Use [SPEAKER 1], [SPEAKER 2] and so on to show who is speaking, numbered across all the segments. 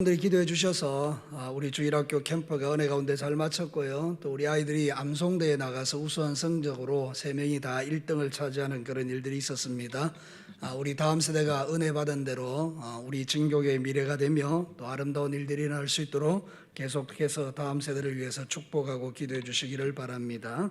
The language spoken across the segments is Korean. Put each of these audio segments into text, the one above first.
[SPEAKER 1] 분들이 기도해 주셔서 우리 주일학교 캠프가 은혜 가운데 잘 마쳤고요. 또 우리 아이들이 암송대에 나가서 우수한 성적으로 3명이 다 1등을 차지하는 그런 일들이 있었습니다. 우리 다음 세대가 은혜 받은 대로 우리 진교계의 미래가 되며 또 아름다운 일들이 일어날 수 있도록 계속해서 다음 세대를 위해서 축복하고 기도해 주시기를 바랍니다.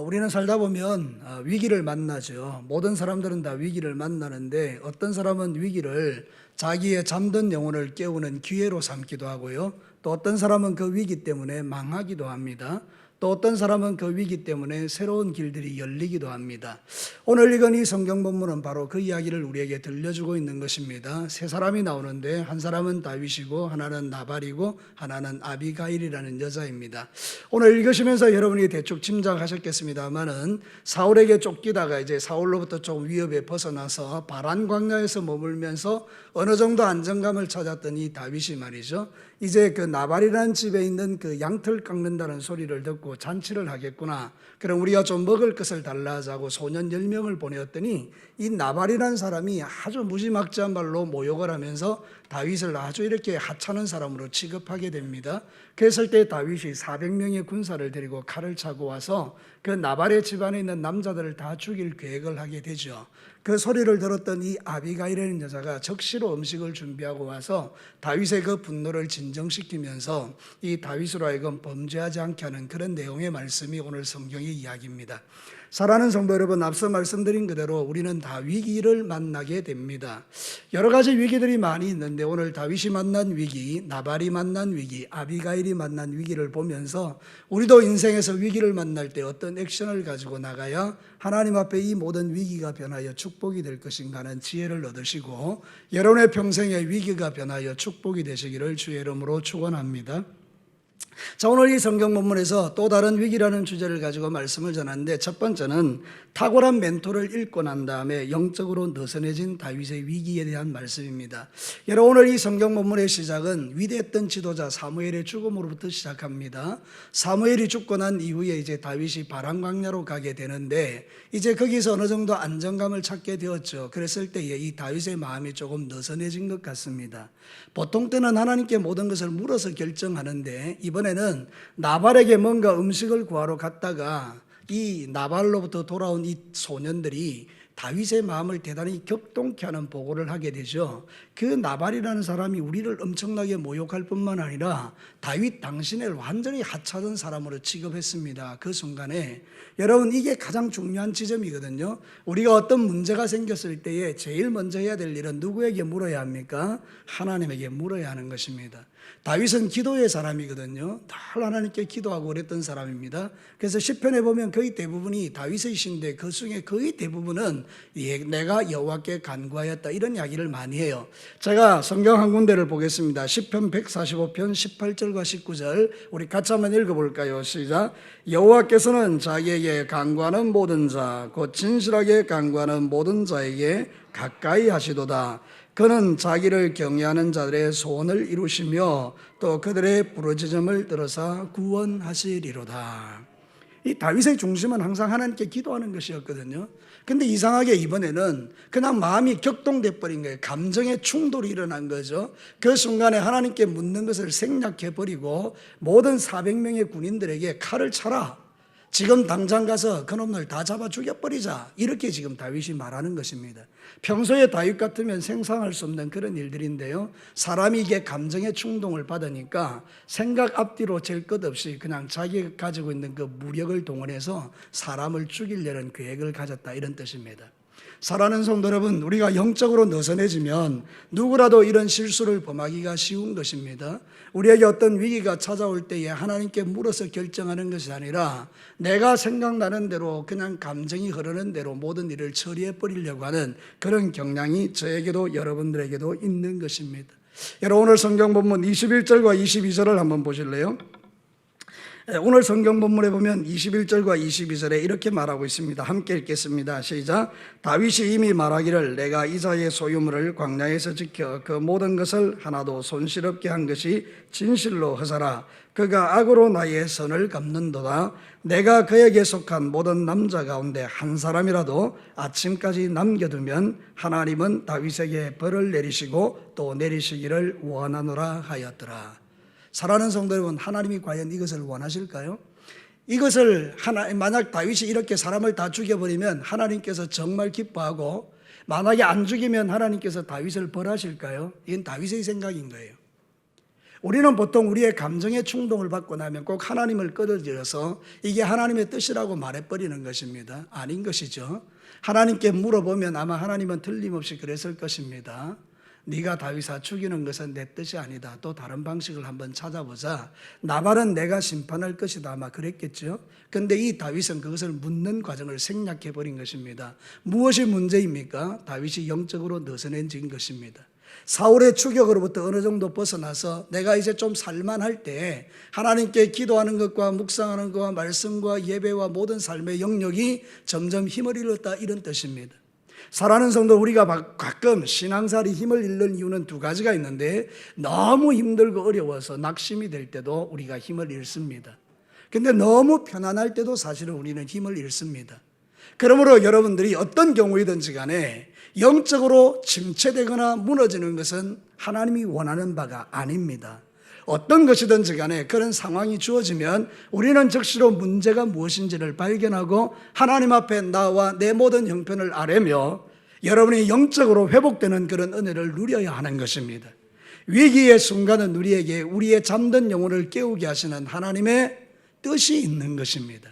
[SPEAKER 1] 우리는 살다 보면 위기를 만나죠. 모든 사람들은 다 위기를 만나는데 어떤 사람은 위기를 자기의 잠든 영혼을 깨우는 기회로 삼기도 하고요. 또 어떤 사람은 그 위기 때문에 망하기도 합니다. 또 어떤 사람은 그 위기 때문에 새로운 길들이 열리기도 합니다. 오늘 읽은 이 성경 본문은 바로 그 이야기를 우리에게 들려주고 있는 것입니다. 세 사람이 나오는데 한 사람은 다윗이고 하나는 나발이고 하나는 아비가일이라는 여자입니다. 오늘 읽으시면서 여러분이 대충 짐작하셨겠습니다만은 사울에게 쫓기다가 이제 사울로부터 조금 위협에 벗어나서 바란 광야에서 머물면서 어느 정도 안정감을 찾았던 이 다윗이 말이죠. 이제 그 나발이라는 집에 있는 그 양털 깎는다는 소리를 듣고 잔치를 하겠구나. 그럼 우리가 좀 먹을 것을 달라 하자고 소년 10명을 보내었더니 이 나발이라는 사람이 아주 무지막지한 말로 모욕을 하면서 다윗을 아주 이렇게 하찮은 사람으로 취급하게 됩니다. 그랬을 때 다윗이 400명의 군사를 데리고 칼을 차고 와서 그 나발의 집안에 있는 남자들을 다 죽일 계획을 하게 되죠. 그 소리를 들었던 이 아비가일이라는 여자가 적시로 음식을 준비하고 와서 다윗의 그 분노를 진정시키면서 이 다윗으로 하여금 범죄하지 않게 하는 그런 내용의 말씀이 오늘 성경의 이야기입니다. 사랑하는 성도 여러분, 앞서 말씀드린 그대로 우리는 다 위기를 만나게 됩니다. 여러 가지 위기들이 많이 있는데 오늘 다윗이 만난 위기, 나발이 만난 위기, 아비가일이 만난 위기를 보면서 우리도 인생에서 위기를 만날 때 어떤 액션을 가지고 나가야 하나님 앞에 이 모든 위기가 변하여 축복이 될 것인가 하는 지혜를 얻으시고 여러분의 평생의 위기가 변하여 축복이 되시기를 주의 이름으로 축원합니다. 자, 오늘 이 성경 본문에서 또 다른 위기라는 주제를 가지고 말씀을 전하는데 첫 번째는 탁월한 멘토를 읽고 난 다음에 영적으로 느슨해진 다윗의 위기에 대한 말씀입니다. 여러분, 오늘 이 성경 본문의 시작은 위대했던 지도자 사무엘의 죽음으로부터 시작합니다. 사무엘이 죽고 난 이후에 이제 다윗이 바란 광야로 가게 되는데 이제 거기서 어느 정도 안정감을 찾게 되었죠. 그랬을 때에 이 다윗의 마음이 조금 느슨해진 것 같습니다. 보통 때는 하나님께 모든 것을 물어서 결정하는데 이번에는 나발에게 뭔가 음식을 구하러 갔다가 이 나발로부터 돌아온 이 소년들이 다윗의 마음을 대단히 격동케 하는 보고를 하게 되죠. 그 나발이라는 사람이 우리를 엄청나게 모욕할 뿐만 아니라 다윗 당신을 완전히 하찮은 사람으로 취급했습니다. 그 순간에 여러분, 이게 가장 중요한 지점이거든요. 우리가 어떤 문제가 생겼을 때에 제일 먼저 해야 될 일은 누구에게 물어야 합니까? 하나님에게 물어야 하는 것입니다. 다윗은 기도의 사람이거든요. 늘 하나님께 기도하고 그랬던 사람입니다. 그래서 시편에 보면 거의 대부분이 다윗의 시인데 그 중에 거의 대부분은 내가 여호와께 간구하였다 이런 이야기를 많이 해요. 제가 성경 한 군데를 보겠습니다. 시편 145편 18절과 19절 우리 같이 한번 읽어볼까요? 시작. 여호와께서는 자기에게 간구하는 모든 자 곧 진실하게 간구하는 모든 자에게 가까이 하시도다. 그는 자기를 경외하는 자들의 소원을 이루시며 또 그들의 부르짖음을 들어서 구원하시리로다. 이 다윗의 중심은 항상 하나님께 기도하는 것이었거든요. 근데 이상하게 이번에는 그냥 마음이 격동돼 버린 거예요. 감정의 충돌이 일어난 거죠. 그 순간에 하나님께 묻는 것을 생략해 버리고 모든 400명의 군인들에게 칼을 차라. 지금 당장 가서 그놈들 다 잡아 죽여버리자. 이렇게 지금 다윗이 말하는 것입니다. 평소에 다윗 같으면 생각할 수 없는 그런 일들인데요. 사람이 이게 감정의 충동을 받으니까 생각 앞뒤로 잴 것 없이 그냥 자기가 가지고 있는 그 무력을 동원해서 사람을 죽이려는 계획을 가졌다 이런 뜻입니다. 사랑하는 성도 여러분, 우리가 영적으로 느슨해지면 누구라도 이런 실수를 범하기가 쉬운 것입니다. 우리에게 어떤 위기가 찾아올 때에 하나님께 물어서 결정하는 것이 아니라 내가 생각나는 대로 그냥 감정이 흐르는 대로 모든 일을 처리해 버리려고 하는 그런 경향이 저에게도 여러분들에게도 있는 것입니다. 여러분, 오늘 성경 본문 21절과 22절을 한번 보실래요? 오늘 성경 본문에 보면 21절과 22절에 이렇게 말하고 있습니다. 함께 읽겠습니다. 시작. 다윗이 이미 말하기를 내가 이사의 소유물을 광야에서 지켜 그 모든 것을 하나도 손실 없게 한 것이 진실로 허사라. 그가 악으로 나의 선을 갚는도다. 내가 그에게 속한 모든 남자 가운데 한 사람이라도 아침까지 남겨두면 하나님은 다윗에게 벌을 내리시고 또 내리시기를 원하노라 하였더라. 사랑하는 성도 여러분, 하나님이 과연 이것을 원하실까요? 이것을 만약 다윗이 이렇게 사람을 다 죽여버리면 하나님께서 정말 기뻐하고, 만약에 안 죽이면 하나님께서 다윗을 벌하실까요? 이건 다윗의 생각인 거예요. 우리는 보통 우리의 감정의 충동을 받고 나면 꼭 하나님을 끌어들여서 이게 하나님의 뜻이라고 말해버리는 것입니다. 아닌 것이죠. 하나님께 물어보면 아마 하나님은 틀림없이 그랬을 것입니다. 네가 다윗아 죽이는 것은 내 뜻이 아니다. 또 다른 방식을 한번 찾아보자. 나발은 내가 심판할 것이다. 아마 그랬겠죠. 그런데 이 다윗은 그것을 묻는 과정을 생략해버린 것입니다. 무엇이 문제입니까? 다윗이 영적으로 느슨해진 것입니다. 사울의 추격으로부터 어느 정도 벗어나서 내가 이제 좀 살만할 때 하나님께 기도하는 것과 묵상하는 것과 말씀과 예배와 모든 삶의 영역이 점점 힘을 잃었다, 이런 뜻입니다. 사랑하는 성도, 우리가 가끔 신앙생활이 힘을 잃는 이유는 두 가지가 있는데, 너무 힘들고 어려워서 낙심이 될 때도 우리가 힘을 잃습니다. 근데 너무 편안할 때도 사실은 우리는 힘을 잃습니다. 그러므로 여러분들이 어떤 경우이든지 간에 영적으로 침체되거나 무너지는 것은 하나님이 원하는 바가 아닙니다. 어떤 것이든지 간에 그런 상황이 주어지면 우리는 즉시로 문제가 무엇인지를 발견하고 하나님 앞에 나와 내 모든 형편을 아뢰며 여러분이 영적으로 회복되는 그런 은혜를 누려야 하는 것입니다. 위기의 순간은 우리에게 우리의 잠든 영혼을 깨우게 하시는 하나님의 뜻이 있는 것입니다.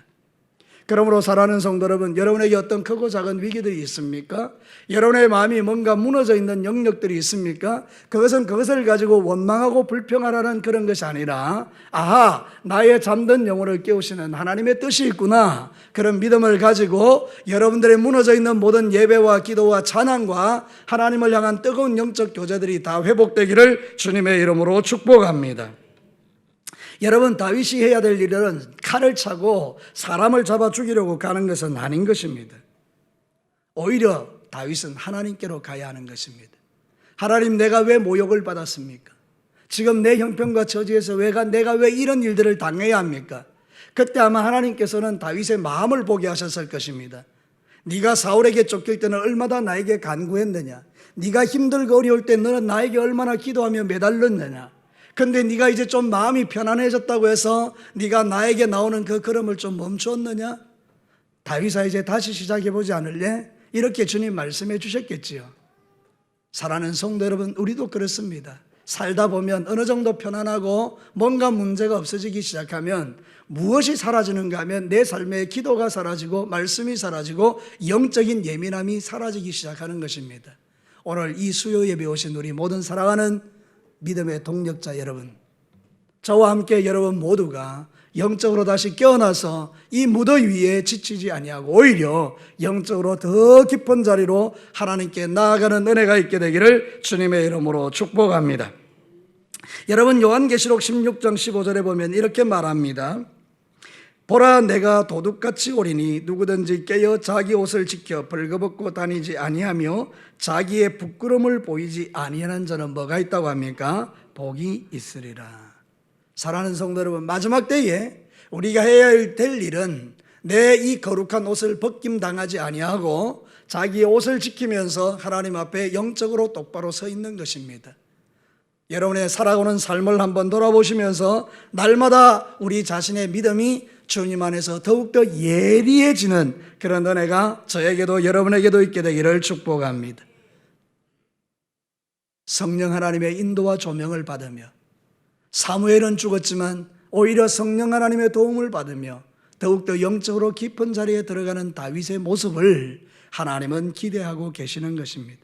[SPEAKER 1] 그러므로 사랑하는 성도 여러분, 여러분에게 어떤 크고 작은 위기들이 있습니까? 여러분의 마음이 뭔가 무너져 있는 영역들이 있습니까? 그것을 가지고 원망하고 불평하라는 그런 것이 아니라, 아하, 나의 잠든 영혼을 깨우시는 하나님의 뜻이 있구나, 그런 믿음을 가지고 여러분들의 무너져 있는 모든 예배와 기도와 찬양과 하나님을 향한 뜨거운 영적 교제들이 다 회복되기를 주님의 이름으로 축복합니다. 여러분, 다윗이 해야 될 일은 칼을 차고 사람을 잡아 죽이려고 가는 것은 아닌 것입니다. 오히려 다윗은 하나님께로 가야 하는 것입니다. 하나님, 내가 왜 모욕을 받았습니까? 지금 내 형편과 처지에서 내가 왜 이런 일들을 당해야 합니까? 그때 아마 하나님께서는 다윗의 마음을 보게 하셨을 것입니다. 네가 사울에게 쫓길 때는 얼마나 나에게 간구했느냐? 네가 힘들고 어려울 때 너는 나에게 얼마나 기도하며 매달렸느냐? 근데 네가 이제 좀 마음이 편안해졌다고 해서 네가 나에게 나오는 그 걸음을 좀 멈추었느냐? 다윗아, 이제 다시 시작해보지 않을래? 이렇게 주님 말씀해 주셨겠지요. 사랑하는 성도 여러분, 우리도 그렇습니다. 살다 보면 어느 정도 편안하고 뭔가 문제가 없어지기 시작하면 무엇이 사라지는가 하면 내 삶의 기도가 사라지고 말씀이 사라지고 영적인 예민함이 사라지기 시작하는 것입니다. 오늘 이 수요 예배 오신 우리 모든 사랑하는 믿음의 동력자 여러분, 저와 함께 여러분 모두가 영적으로 다시 깨어나서 이 무더위 위에 지치지 아니하고 오히려 영적으로 더 깊은 자리로 하나님께 나아가는 은혜가 있게 되기를 주님의 이름으로 축복합니다. 여러분, 요한계시록 16장 15절에 보면 이렇게 말합니다. 보라, 내가 도둑같이 오리니 누구든지 깨어 자기 옷을 지켜 벌거벗고 다니지 아니하며 자기의 부끄러움을 보이지 아니하는 자는 뭐가 있다고 합니까? 복이 있으리라. 사랑하는 성도 여러분, 마지막 때에 우리가 해야 될 일은 내 이 거룩한 옷을 벗김당하지 아니하고 자기의 옷을 지키면서 하나님 앞에 영적으로 똑바로 서 있는 것입니다. 여러분의 살아오는 삶을 한번 돌아보시면서 날마다 우리 자신의 믿음이 주님 안에서 더욱더 예리해지는 그런 은혜가 저에게도 여러분에게도 있게 되기를 축복합니다. 성령 하나님의 인도와 조명을 받으며, 사무엘은 죽었지만 오히려 성령 하나님의 도움을 받으며 더욱더 영적으로 깊은 자리에 들어가는 다윗의 모습을 하나님은 기대하고 계시는 것입니다.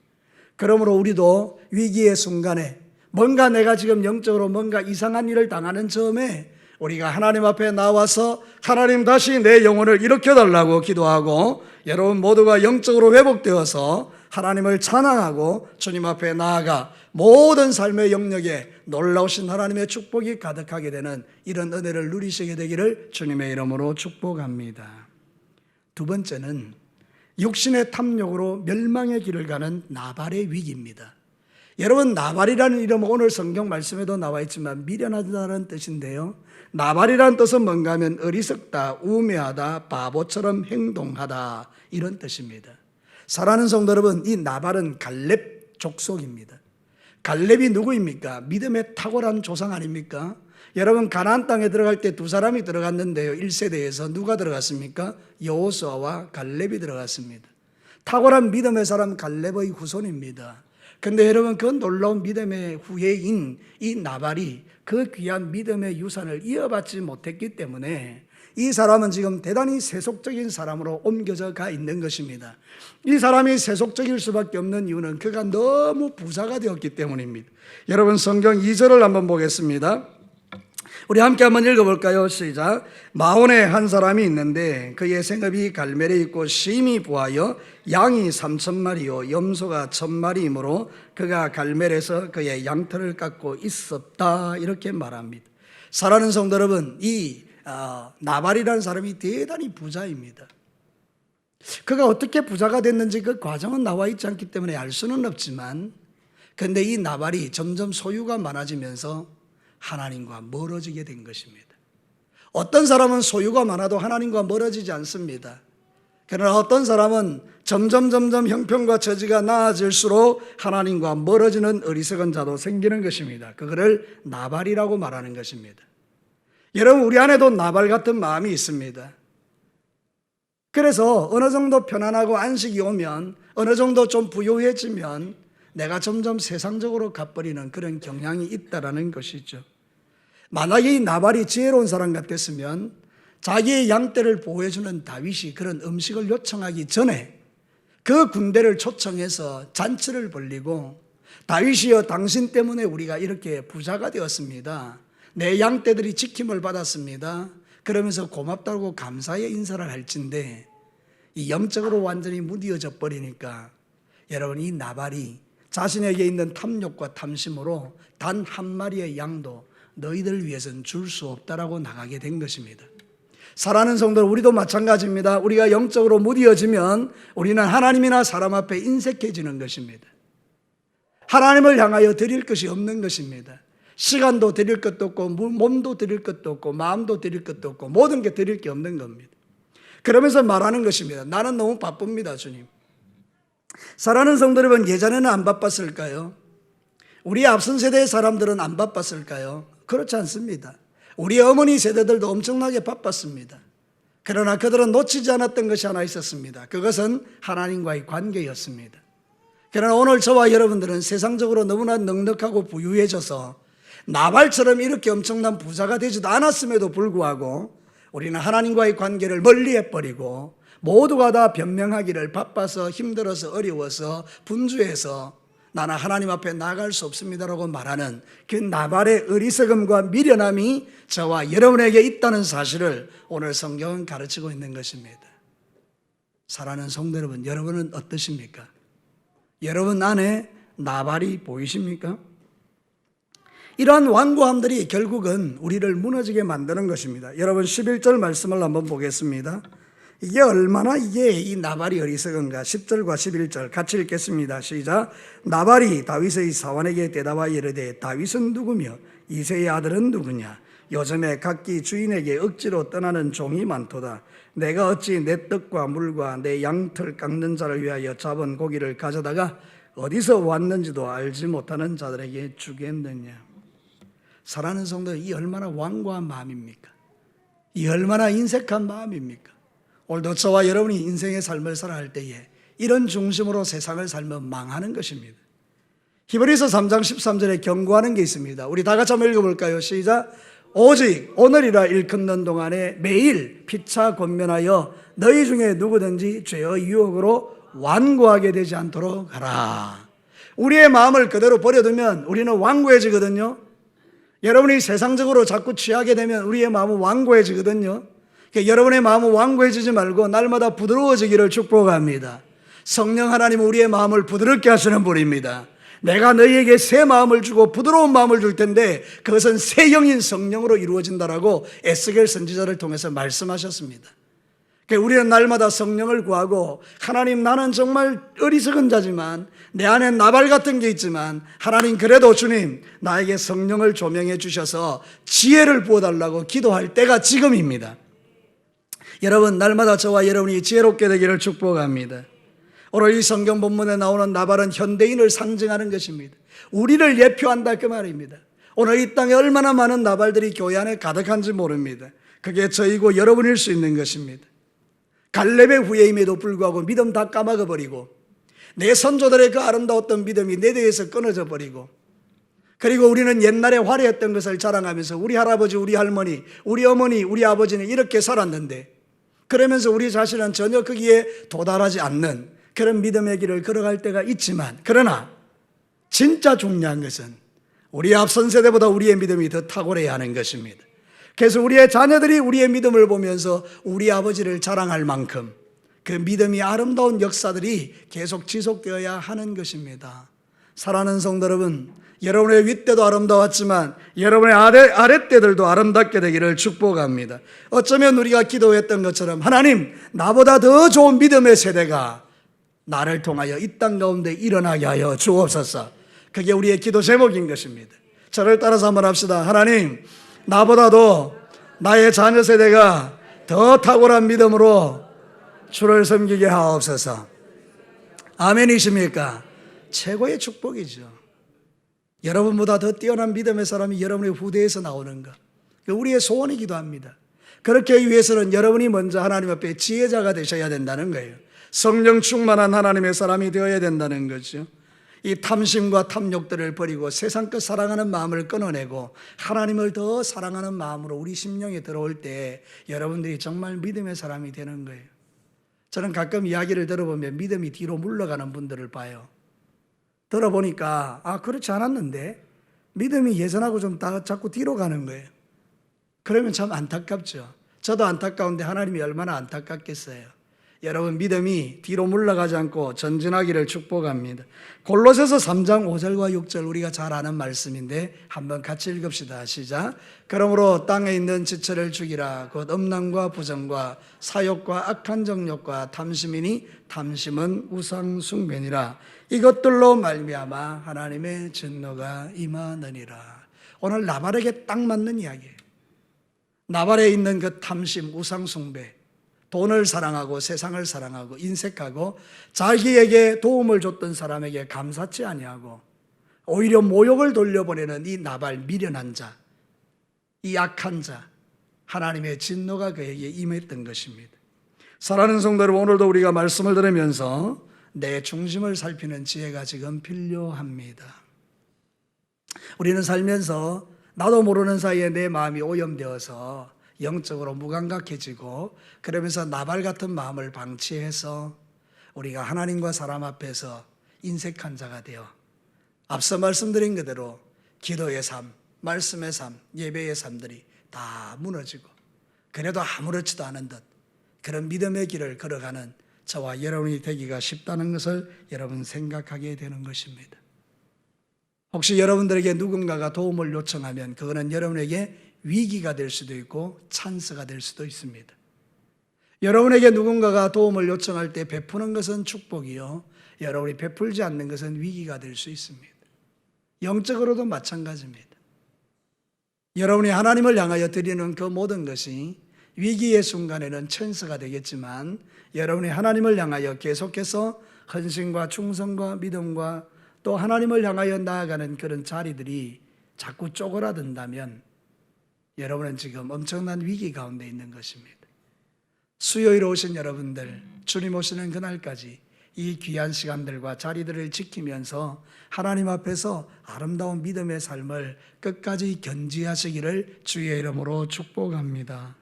[SPEAKER 1] 그러므로 우리도 위기의 순간에 뭔가 내가 지금 영적으로 뭔가 이상한 일을 당하는 즈음에 우리가 하나님 앞에 나와서 하나님, 다시 내 영혼을 일으켜달라고 기도하고 여러분 모두가 영적으로 회복되어서 하나님을 찬양하고 주님 앞에 나아가 모든 삶의 영역에 놀라우신 하나님의 축복이 가득하게 되는 이런 은혜를 누리시게 되기를 주님의 이름으로 축복합니다. 두 번째는 육신의 탐욕으로 멸망의 길을 가는 나발의 위기입니다. 여러분, 나발이라는 이름은 오늘 성경 말씀에도 나와 있지만 미련하다는 뜻인데요, 나발이라는 뜻은 뭔가 하면 어리석다, 우매하다, 바보처럼 행동하다, 이런 뜻입니다. 사랑하는 성도 여러분, 이 나발은 갈렙 족속입니다. 갈렙이 누구입니까? 믿음의 탁월한 조상 아닙니까? 여러분, 가나안 땅에 들어갈 때 두 사람이 들어갔는데요, 1세대에서 누가 들어갔습니까? 여호수아와 갈렙이 들어갔습니다. 탁월한 믿음의 사람 갈렙의 후손입니다. 근데 여러분, 그 놀라운 믿음의 후예인 이 나발이 그 귀한 믿음의 유산을 이어받지 못했기 때문에 이 사람은 지금 대단히 세속적인 사람으로 옮겨져 가 있는 것입니다. 이 사람이 세속적일 수밖에 없는 이유는 그가 너무 부자가 되었기 때문입니다. 여러분, 성경 2절을 한번 보겠습니다. 우리 함께 한번 읽어볼까요? 시작. 마온에 한 사람이 있는데 그의 생업이 갈멜에 있고 심히 부하여 양이 3,000마리요 염소가 1,000마리이므로 그가 갈멜에서 그의 양털을 깎고 있었다, 이렇게 말합니다. 사랑하는 성도 여러분, 이 나발이라는 사람이 대단히 부자입니다. 그가 어떻게 부자가 됐는지 그 과정은 나와 있지 않기 때문에 알 수는 없지만, 그런데 이 나발이 점점 소유가 많아지면서 하나님과 멀어지게 된 것입니다. 어떤 사람은 소유가 많아도 하나님과 멀어지지 않습니다. 그러나 어떤 사람은 점점 형편과 처지가 나아질수록 하나님과 멀어지는 어리석은 자도 생기는 것입니다. 그거를 나발이라고 말하는 것입니다. 여러분, 우리 안에도 나발 같은 마음이 있습니다. 그래서 어느 정도 편안하고 안식이 오면, 어느 정도 좀 부유해지면 내가 점점 세상적으로 가버리는 그런 경향이 있다라는 것이죠. 만약에 이 나발이 지혜로운 사람 같았으면 자기의 양떼를 보호해주는 다윗이 그런 음식을 요청하기 전에 그 군대를 초청해서 잔치를 벌리고, 다윗이여, 당신 때문에 우리가 이렇게 부자가 되었습니다. 내 양떼들이 지킴을 받았습니다. 그러면서 고맙다고 감사의 인사를 할진데, 이 영적으로 완전히 무뎌져 버리니까 여러분, 이 나발이 자신에게 있는 탐욕과 탐심으로 단 한 마리의 양도 너희들 위해서는 줄 수 없다라고 나가게 된 것입니다. 사랑하는 성도, 우리도 마찬가지입니다. 우리가 영적으로 무뎌지면 우리는 하나님이나 사람 앞에 인색해지는 것입니다. 하나님을 향하여 드릴 것이 없는 것입니다. 시간도 드릴 것도 없고, 몸도 드릴 것도 없고, 마음도 드릴 것도 없고, 모든 게 드릴 게 없는 겁니다. 그러면서 말하는 것입니다. 나는 너무 바쁩니다, 주님. 사랑하는 성도 여러분, 예전에는 안 바빴을까요? 우리 앞선 세대의 사람들은 안 바빴을까요? 그렇지 않습니다. 우리 어머니 세대들도 엄청나게 바빴습니다. 그러나 그들은 놓치지 않았던 것이 하나 있었습니다. 그것은 하나님과의 관계였습니다. 그러나 오늘 저와 여러분들은 세상적으로 너무나 넉넉하고 부유해져서 나발처럼 이렇게 엄청난 부자가 되지도 않았음에도 불구하고 우리는 하나님과의 관계를 멀리해버리고 모두가 다 변명하기를 바빠서 힘들어서 어려워서 분주해서 나는 하나님 앞에 나갈 수 없습니다라고 말하는 그 나발의 어리석음과 미련함이 저와 여러분에게 있다는 사실을 오늘 성경은 가르치고 있는 것입니다. 사랑하는 성도 여러분, 여러분은 어떠십니까? 여러분 안에 나발이 보이십니까? 이러한 완고함들이 결국은 우리를 무너지게 만드는 것입니다. 여러분, 11절 말씀을 한번 보겠습니다. 이게 얼마나 이 나발이 어리석은가. 10절과 11절 같이 읽겠습니다. 시작. 나발이 다윗의 사환에게 대답하여 이르되 다윗은 누구며 이새의 아들은 누구냐? 요즘에 각기 주인에게 억지로 떠나는 종이 많도다. 내가 어찌 내 떡과 물과 내 양털 깎는 자를 위하여 잡은 고기를 가져다가 어디서 왔는지도 알지 못하는 자들에게 주겠느냐? 사랑하는 성도, 이 얼마나 완고한 마음입니까? 이 얼마나 인색한 마음입니까? 오늘도 저와 여러분이 인생의 삶을 살아갈 때에 이런 중심으로 세상을 살면 망하는 것입니다. 히브리서 3장 13절에 경고하는 게 있습니다. 우리 다 같이 한번 읽어볼까요? 시작. 오직 오늘이라 일컫는 동안에 매일 피차 권면하여 너희 중에 누구든지 죄의 유혹으로 완고하게 되지 않도록 하라. 우리의 마음을 그대로 버려두면 우리는 완고해지거든요. 여러분이 세상적으로 자꾸 취하게 되면 우리의 마음은 완고해지거든요. 그러니까 여러분의 마음은 완고해지지 말고 날마다 부드러워지기를 축복합니다. 성령 하나님은 우리의 마음을 부드럽게 하시는 분입니다. 내가 너희에게 새 마음을 주고 부드러운 마음을 줄 텐데 그것은 새 영인 성령으로 이루어진다라고 에스겔 선지자를 통해서 말씀하셨습니다. 우리는 날마다 성령을 구하고 하나님, 나는 정말 어리석은 자지만 내 안에 나발 같은 게 있지만 하나님, 그래도 주님 나에게 성령을 조명해 주셔서 지혜를 부어달라고 기도할 때가 지금입니다. 여러분, 날마다 저와 여러분이 지혜롭게 되기를 축복합니다. 오늘 이 성경 본문에 나오는 나발은 현대인을 상징하는 것입니다. 우리를 예표한다 그 말입니다. 오늘 이 땅에 얼마나 많은 나발들이 교회 안에 가득한지 모릅니다. 그게 저희고 여러분일 수 있는 것입니다. 갈렙의 후예임에도 불구하고 믿음 다 까먹어버리고 내 선조들의 그 아름다웠던 믿음이 내 대에서 끊어져 버리고, 그리고 우리는 옛날에 화려했던 것을 자랑하면서 우리 할아버지, 우리 할머니, 우리 어머니, 우리 아버지는 이렇게 살았는데, 그러면서 우리 자신은 전혀 거기에 도달하지 않는 그런 믿음의 길을 걸어갈 때가 있지만, 그러나 진짜 중요한 것은 우리 앞선 세대보다 우리의 믿음이 더 탁월해야 하는 것입니다. 그래서 우리의 자녀들이 우리의 믿음을 보면서 우리 아버지를 자랑할 만큼 그 믿음이 아름다운 역사들이 계속 지속되어야 하는 것입니다. 사랑하는 성도 여러분, 여러분의 윗대도 아름다웠지만 여러분의 아랫대들도 아름답게 되기를 축복합니다. 어쩌면 우리가 기도했던 것처럼 하나님, 나보다 더 좋은 믿음의 세대가 나를 통하여 이 땅 가운데 일어나게 하여 주옵소서. 그게 우리의 기도 제목인 것입니다. 저를 따라서 한번 합시다. 하나님, 나보다도 나의 자녀 세대가 더 탁월한 믿음으로 주를 섬기게 하옵소서. 아멘이십니까? 최고의 축복이죠. 여러분보다 더 뛰어난 믿음의 사람이 여러분의 후대에서 나오는 것, 우리의 소원이기도 합니다. 그렇게 하기 위해서는 여러분이 먼저 하나님 앞에 지혜자가 되셔야 된다는 거예요. 성령 충만한 하나님의 사람이 되어야 된다는 거죠. 이 탐심과 탐욕들을 버리고 세상 것 사랑하는 마음을 끊어내고 하나님을 더 사랑하는 마음으로 우리 심령에 들어올 때 여러분들이 정말 믿음의 사람이 되는 거예요. 저는 가끔 이야기를 들어보면 믿음이 뒤로 물러가는 분들을 봐요. 들어보니까 그렇지 않았는데 믿음이 예전하고 좀 자꾸 뒤로 가는 거예요. 그러면 참 안타깝죠. 저도 안타까운데 하나님이 얼마나 안타깝겠어요. 여러분, 믿음이 뒤로 물러가지 않고 전진하기를 축복합니다. 골로새서 3장 5절과 6절 우리가 잘 아는 말씀인데 한번 같이 읽읍시다. 시작. 그러므로 땅에 있는 지체를 죽이라. 곧 음란과 부정과 사욕과 악한 정욕과 탐심이니 탐심은 우상 숭배니라. 이것들로 말미암아 하나님의 진노가 임하느니라. 오늘 나발에게 딱 맞는 이야기예요. 나발에 있는 그 탐심, 우상 숭배, 돈을 사랑하고 세상을 사랑하고 인색하고 자기에게 도움을 줬던 사람에게 감사치 아니하고 오히려 모욕을 돌려보내는 이 나발, 미련한 자, 이 악한 자, 하나님의 진노가 그에게 임했던 것입니다. 사랑하는 성도 여러분, 오늘도 우리가 말씀을 들으면서 내 중심을 살피는 지혜가 지금 필요합니다. 우리는 살면서 나도 모르는 사이에 내 마음이 오염되어서 영적으로 무감각해지고, 그러면서 나발 같은 마음을 방치해서 우리가 하나님과 사람 앞에서 인색한 자가 되어 앞서 말씀드린 그대로 기도의 삶, 말씀의 삶, 예배의 삶들이 다 무너지고 그래도 아무렇지도 않은 듯 그런 믿음의 길을 걸어가는 저와 여러분이 되기가 쉽다는 것을 여러분 생각하게 되는 것입니다. 혹시 여러분들에게 누군가가 도움을 요청하면 그거는 여러분에게 위기가 될 수도 있고 찬스가 될 수도 있습니다. 여러분에게 누군가가 도움을 요청할 때 베푸는 것은 축복이요, 여러분이 베풀지 않는 것은 위기가 될 수 있습니다. 영적으로도 마찬가지입니다. 여러분이 하나님을 향하여 드리는 그 모든 것이 위기의 순간에는 찬스가 되겠지만, 여러분이 하나님을 향하여 계속해서 헌신과 충성과 믿음과 또 하나님을 향하여 나아가는 그런 자리들이 자꾸 쪼그라든다면 여러분은 지금 엄청난 위기 가운데 있는 것입니다. 수요일 오신 여러분들, 주님 오시는 그날까지 이 귀한 시간들과 자리들을 지키면서 하나님 앞에서 아름다운 믿음의 삶을 끝까지 견지하시기를 주의 이름으로 축복합니다.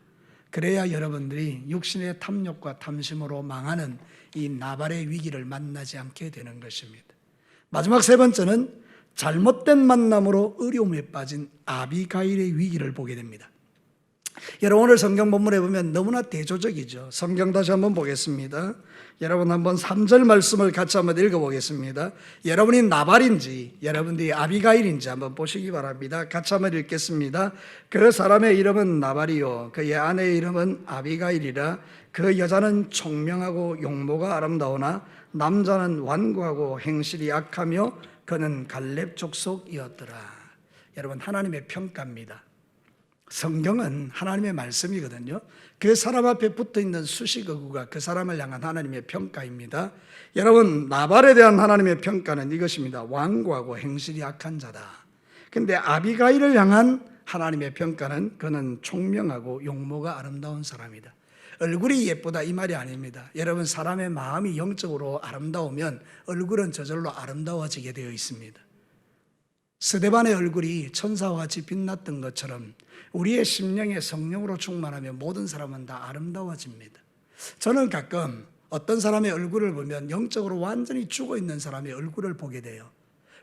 [SPEAKER 1] 그래야 여러분들이 육신의 탐욕과 탐심으로 망하는 이 나발의 위기를 만나지 않게 되는 것입니다. 마지막 세 번째는 잘못된 만남으로 어려움에 빠진 아비가일의 위기를 보게 됩니다. 여러분, 오늘 성경 본문에 보면 너무나 대조적이죠. 성경 다시 한번 보겠습니다. 여러분 한번 3절 말씀을 같이 한번 읽어보겠습니다. 여러분이 나발인지 여러분들이 아비가일인지 한번 보시기 바랍니다. 같이 한번 읽겠습니다. 그 사람의 이름은 나발이요 그의 아내의 이름은 아비가일이라. 그 여자는 총명하고 용모가 아름다우나 남자는 완고하고 행실이 악하며 그는 갈렙 족속이었더라. 여러분, 하나님의 평가입니다. 성경은 하나님의 말씀이거든요. 그 사람 앞에 붙어있는 수식어구가 그 사람을 향한 하나님의 평가입니다. 여러분, 나발에 대한 하나님의 평가는 이것입니다. 완고하고 행실이 악한 자다. 근데 아비가일을 향한 하나님의 평가는 그는 총명하고 용모가 아름다운 사람이다. 얼굴이 예쁘다 이 말이 아닙니다. 여러분, 사람의 마음이 영적으로 아름다우면 얼굴은 저절로 아름다워지게 되어 있습니다. 스데반의 얼굴이 천사와 같이 빛났던 것처럼 우리의 심령에 성령으로 충만하면 모든 사람은 다 아름다워집니다. 저는 가끔 어떤 사람의 얼굴을 보면 영적으로 완전히 죽어있는 사람의 얼굴을 보게 돼요.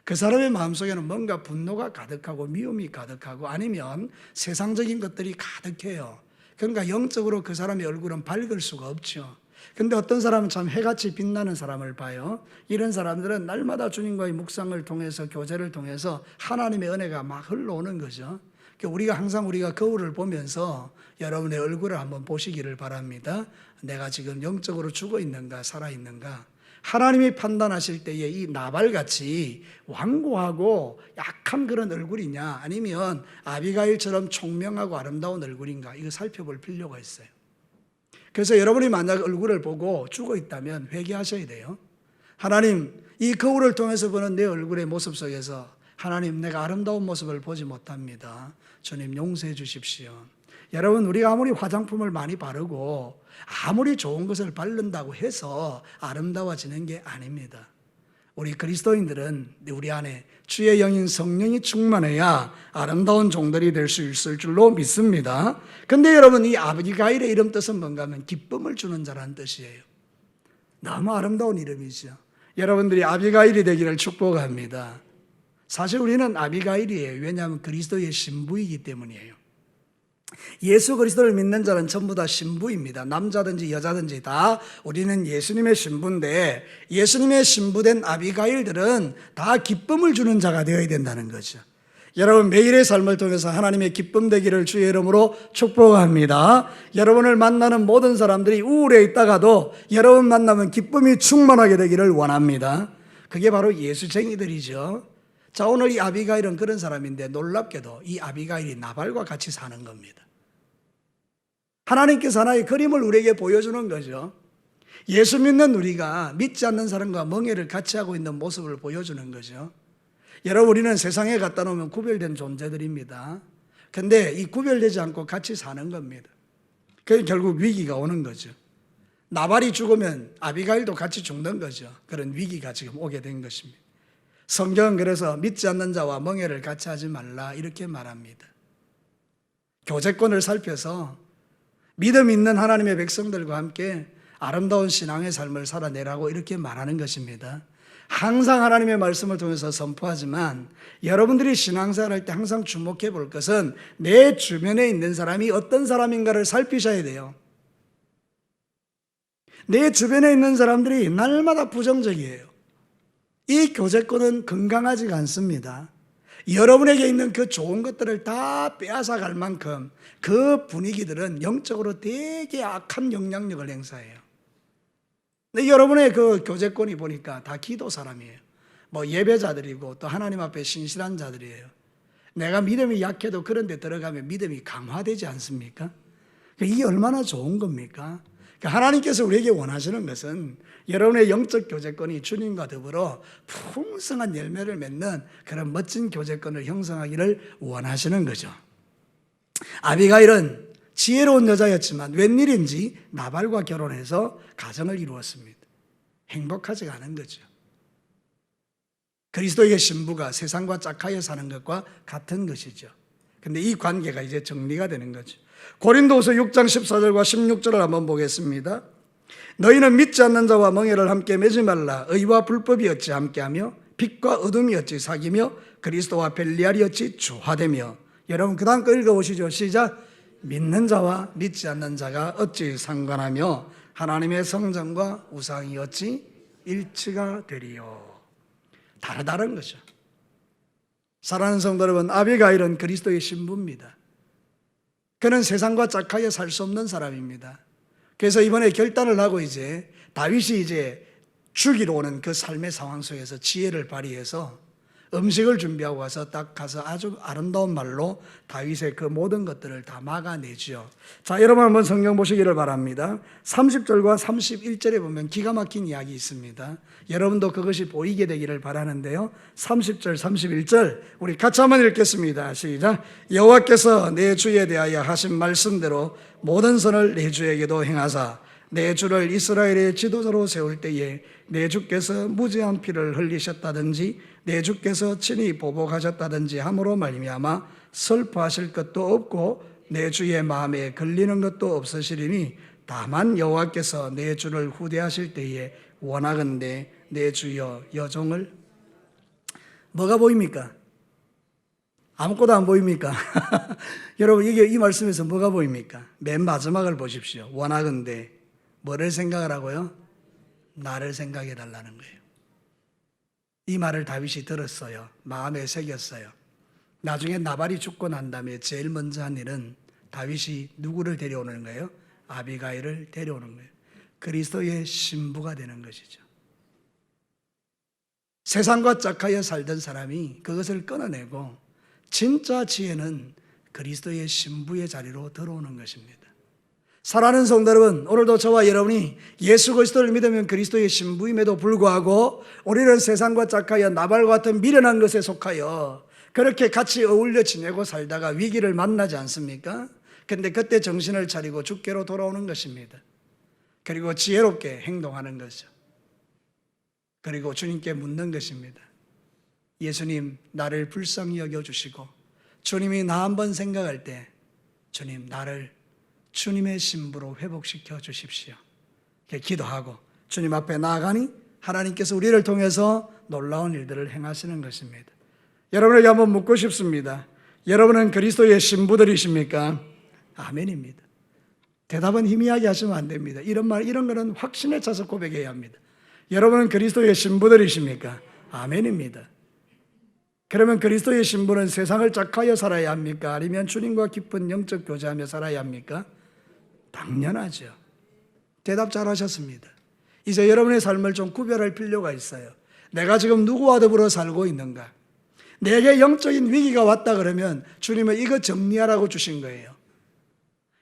[SPEAKER 1] 그 사람의 마음속에는 뭔가 분노가 가득하고 미움이 가득하고 아니면 세상적인 것들이 가득해요. 그러니까 영적으로 그 사람의 얼굴은 밝을 수가 없죠. 근데 어떤 사람은 참 해같이 빛나는 사람을 봐요. 이런 사람들은 날마다 주님과의 묵상을 통해서 교제를 통해서 하나님의 은혜가 막 흘러오는 거죠. 우리가 항상 거울을 보면서 여러분의 얼굴을 한번 보시기를 바랍니다. 내가 지금 영적으로 죽어 있는가 살아 있는가. 하나님이 판단하실 때에 이 나발같이 완고하고 약한 그런 얼굴이냐 아니면 아비가일처럼 총명하고 아름다운 얼굴인가, 이거 살펴볼 필요가 있어요. 그래서 여러분이 만약 얼굴을 보고 죽어 있다면 회개하셔야 돼요. 하나님, 이 거울을 통해서 보는 내 얼굴의 모습 속에서 하나님, 내가 아름다운 모습을 보지 못합니다. 주님, 용서해 주십시오. 여러분, 우리가 아무리 화장품을 많이 바르고 아무리 좋은 것을 바른다고 해서 아름다워지는 게 아닙니다. 우리 그리스도인들은 우리 안에 주의 영인 성령이 충만해야 아름다운 종들이 될 수 있을 줄로 믿습니다. 근데 여러분, 이 아비가일의 이름 뜻은 뭔가 하면 기쁨을 주는 자라는 뜻이에요. 너무 아름다운 이름이죠. 여러분들이 아비가일이 되기를 축복합니다. 사실 우리는 아비가일이에요. 왜냐하면 그리스도의 신부이기 때문이에요. 예수 그리스도를 믿는 자는 전부 다 신부입니다. 남자든지 여자든지 다 우리는 예수님의 신부인데, 예수님의 신부된 아비가일들은 다 기쁨을 주는 자가 되어야 된다는 거죠. 여러분, 매일의 삶을 통해서 하나님의 기쁨 되기를 주의 이름으로 축복합니다. 여러분을 만나는 모든 사람들이 우울해 있다가도 여러분 만나면 기쁨이 충만하게 되기를 원합니다. 그게 바로 예수쟁이들이죠. 자, 오늘 이 아비가일은 그런 사람인데 놀랍게도 이 아비가일이 나발과 같이 사는 겁니다. 하나님께서 하나의 그림을 우리에게 보여주는 거죠. 예수 믿는 우리가 믿지 않는 사람과 멍해를 같이 하고 있는 모습을 보여주는 거죠. 여러분, 우리는 세상에 갖다 놓으면 구별된 존재들입니다. 근데 이 구별되지 않고 같이 사는 겁니다. 그래서 결국 위기가 오는 거죠. 나발이 죽으면 아비가일도 같이 죽는 거죠. 그런 위기가 지금 오게 된 것입니다. 성경은 그래서 믿지 않는 자와 멍해를 같이 하지 말라 이렇게 말합니다. 교제권을 살펴서 믿음 있는 하나님의 백성들과 함께 아름다운 신앙의 삶을 살아내라고 이렇게 말하는 것입니다. 항상 하나님의 말씀을 통해서 선포하지만 여러분들이 신앙생활 할 때 항상 주목해 볼 것은 내 주변에 있는 사람이 어떤 사람인가를 살피셔야 돼요. 내 주변에 있는 사람들이 날마다 부정적이에요. 이 교제권은 건강하지가 않습니다. 여러분에게 있는 그 좋은 것들을 다 빼앗아 갈 만큼 그 분위기들은 영적으로 되게 악한 영향력을 행사해요. 근데 여러분의 그 교제권이 보니까 다 기도 사람이에요. 뭐 예배자들이고 또 하나님 앞에 신실한 자들이에요. 내가 믿음이 약해도 그런 데 들어가면 믿음이 강화되지 않습니까? 이게 얼마나 좋은 겁니까? 하나님께서 우리에게 원하시는 것은 여러분의 영적 교제권이 주님과 더불어 풍성한 열매를 맺는 그런 멋진 교제권을 형성하기를 원하시는 거죠. 아비가일은 지혜로운 여자였지만 웬일인지 나발과 결혼해서 가정을 이루었습니다. 행복하지가 않은 거죠. 그리스도의 신부가 세상과 짝하여 사는 것과 같은 것이죠. 근데 이 관계가 이제 정리가 되는 거죠. 고린도후서 6장 14절과 16절을 한번 보겠습니다. 너희는 믿지 않는 자와 멍에를 함께 매지 말라. 의와 불법이 어찌 함께하며 빛과 어둠이 어찌 사귀며 그리스도와 벨리알이 어찌 조화되며. 여러분 그 다음 거 읽어보시죠. 시작. 믿는 자와 믿지 않는 자가 어찌 상관하며 하나님의 성전과 우상이 어찌 일치가 되리요. 다르다는 거죠. 사랑하는 성도 여러분, 아비가일은 그리스도의 신부입니다. 그는 세상과 짝하여 살 수 없는 사람입니다. 그래서 이번에 결단을 하고 이제 다윗이 이제 죽이러 오는 그 삶의 상황 속에서 지혜를 발휘해서 음식을 준비하고 와서 딱 가서 아주 아름다운 말로 다윗의 그 모든 것들을 다 막아내죠. 자, 여러분 한번 성경 보시기를 바랍니다. 30절과 31절에 보면 기가 막힌 이야기 있습니다. 여러분도 그것이 보이게 되기를 바라는데요. 30절, 31절 우리 같이 한번 읽겠습니다. 시작. 여호와께서 내 주에 대하여 하신 말씀대로 모든 선을 내 주에게도 행하사 내 주를 이스라엘의 지도자로 세울 때에 내 주께서 무죄한 피를 흘리셨다든지 내 주께서 친히 보복하셨다든지 함으로 말미암아 슬퍼하실 것도 없고 내 주의 마음에 걸리는 것도 없으시리니 다만 여호와께서 내 주를 후대하실 때에 원하건대 내 주여 여종을 뭐가 보입니까? 아무것도 안 보입니까? 여러분 이게 이 말씀에서 뭐가 보입니까? 맨 마지막을 보십시오. 원하건대 뭐를 생각을 하고요? 나를 생각해 달라는 거예요. 이 말을 다윗이 들었어요. 마음에 새겼어요. 나중에 나발이 죽고 난 다음에 제일 먼저 한 일은 다윗이 누구를 데려오는 거예요? 아비가일을 데려오는 거예요. 그리스도의 신부가 되는 것이죠. 세상과 짝하여 살던 사람이 그것을 끊어내고 진짜 지혜는 그리스도의 신부의 자리로 들어오는 것입니다. 사랑하는 성도 여러분, 오늘도 저와 여러분이 예수 그리스도를 믿으면 그리스도의 신부임에도 불구하고 우리는 세상과 짝하여 나발과 같은 미련한 것에 속하여 그렇게 같이 어울려 지내고 살다가 위기를 만나지 않습니까? 그런데 그때 정신을 차리고 주께로 돌아오는 것입니다. 그리고 지혜롭게 행동하는 거죠. 그리고 주님께 묻는 것입니다. 예수님, 나를 불쌍히 여겨주시고 주님이 나 한번 생각할 때 주님, 나를 주님의 신부로 회복시켜 주십시오. 기도하고 주님 앞에 나아가니 하나님께서 우리를 통해서 놀라운 일들을 행하시는 것입니다. 여러분에게 한번 묻고 싶습니다. 여러분은 그리스도의 신부들이십니까? 아멘입니다. 대답은 희미하게 하시면 안 됩니다. 이런 거는 확신에 차서 고백해야 합니다. 여러분은 그리스도의 신부들이십니까? 아멘입니다. 그러면 그리스도의 신부는 세상을 짝하여 살아야 합니까? 아니면 주님과 깊은 영적 교제하며 살아야 합니까? 당연하죠. 대답 잘 하셨습니다. 이제 여러분의 삶을 좀 구별할 필요가 있어요. 내가 지금 누구와 더불어 살고 있는가? 내게 영적인 위기가 왔다 그러면 주님은 이거 정리하라고 주신 거예요.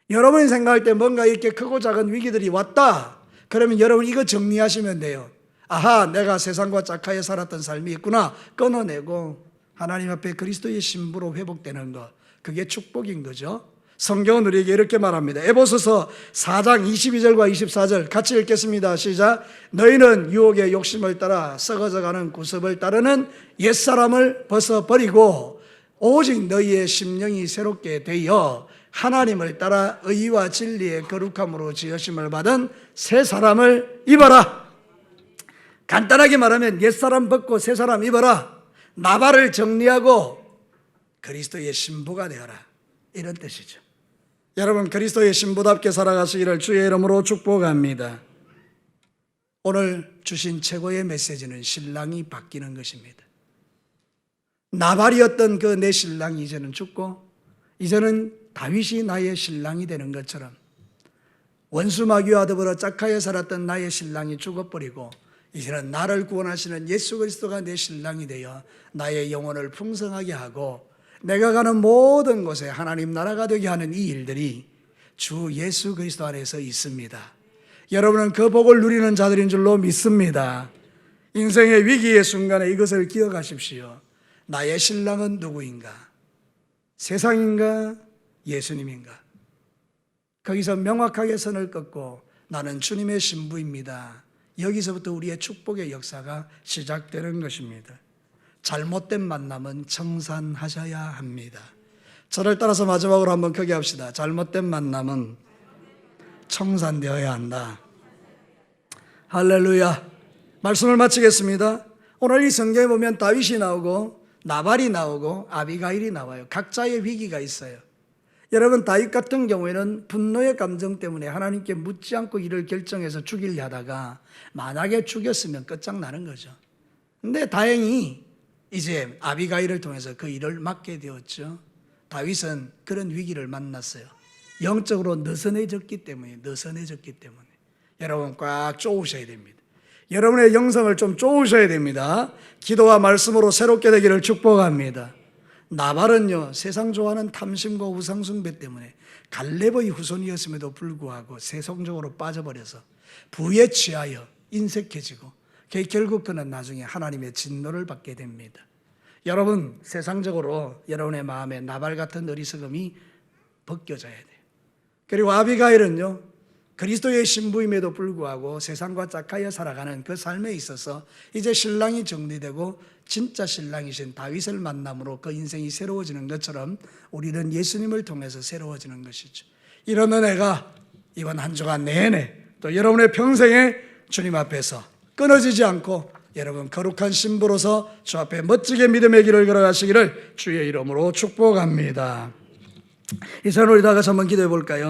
[SPEAKER 1] 여러분이 생각할 때 뭔가 이렇게 크고 작은 위기들이 왔다. 그러면 여러분 이거 정리하시면 돼요. 아하, 내가 세상과 짝하여 살았던 삶이 있구나. 끊어내고 하나님 앞에 그리스도의 신부로 회복되는 것. 그게 축복인 거죠. 성경은 우리에게 이렇게 말합니다. 에베소서 4장 22절과 24절 같이 읽겠습니다. 시작. 너희는 유혹의 욕심을 따라 썩어져가는 구습을 따르는 옛사람을 벗어버리고 오직 너희의 심령이 새롭게 되어 하나님을 따라 의와 진리의 거룩함으로 지으심을 받은 새 사람을 입어라. 간단하게 말하면 옛사람 벗고 새 사람 입어라. 나발을 정리하고 그리스도의 신부가 되어라. 이런 뜻이죠. 여러분 그리스도의 신부답게 살아가시기를 주의 이름으로 축복합니다. 오늘 주신 최고의 메시지는 신랑이 바뀌는 것입니다. 나발이었던 그 내 신랑이 이제는 죽고 이제는 다윗이 나의 신랑이 되는 것처럼 원수 마귀와 더불어 짝하여 살았던 나의 신랑이 죽어버리고 이제는 나를 구원하시는 예수 그리스도가 내 신랑이 되어 나의 영혼을 풍성하게 하고 내가 가는 모든 곳에 하나님 나라가 되게 하는 이 일들이 주 예수 그리스도 안에서 있습니다. 여러분은 그 복을 누리는 자들인 줄로 믿습니다. 인생의 위기의 순간에 이것을 기억하십시오. 나의 신랑은 누구인가? 세상인가? 예수님인가? 거기서 명확하게 선을 긋고 나는 주님의 신부입니다. 여기서부터 우리의 축복의 역사가 시작되는 것입니다. 잘못된 만남은 청산하셔야 합니다. 저를 따라서 마지막으로 한번 크게 합시다. 잘못된 만남은 청산되어야 한다. 할렐루야. 말씀을 마치겠습니다. 오늘 이 성경에 보면 다윗이 나오고 나발이 나오고 아비가일이 나와요. 각자의 위기가 있어요. 여러분 다윗 같은 경우에는 분노의 감정 때문에 하나님께 묻지 않고 이를 결정해서 죽이려 하다가 만약에 죽였으면 끝장나는 거죠. 근데 다행히 이제 아비가일을 통해서 그 일을 막게 되었죠. 다윗은 그런 위기를 만났어요. 영적으로 느슨해졌기 때문에 여러분 꽉 쪼으셔야 됩니다. 여러분의 영성을 좀 쪼으셔야 됩니다. 기도와 말씀으로 새롭게 되기를 축복합니다. 나발은요, 세상 좋아하는 탐심과 우상숭배 때문에 갈렙의 후손이었음에도 불구하고 세속적으로 빠져버려서 부에 취하여 인색해지고 결국 그는 나중에 하나님의 진노를 받게 됩니다. 여러분, 세상적으로 여러분의 마음에 나발 같은 어리석음이 벗겨져야 돼요. 그리고 아비가일은요, 그리스도의 신부임에도 불구하고 세상과 짝하여 살아가는 그 삶에 있어서 이제 신랑이 정리되고 진짜 신랑이신 다윗을 만남으로 그 인생이 새로워지는 것처럼 우리는 예수님을 통해서 새로워지는 것이죠. 이런 은혜가 이번 한 주간 내내 또 여러분의 평생에 주님 앞에서 끊어지지 않고 여러분 거룩한 신부로서 주 앞에 멋지게 믿음의 길을 걸어가시기를 주의 이름으로 축복합니다. 이 시간 우리 다 같이 한번 기도해 볼까요?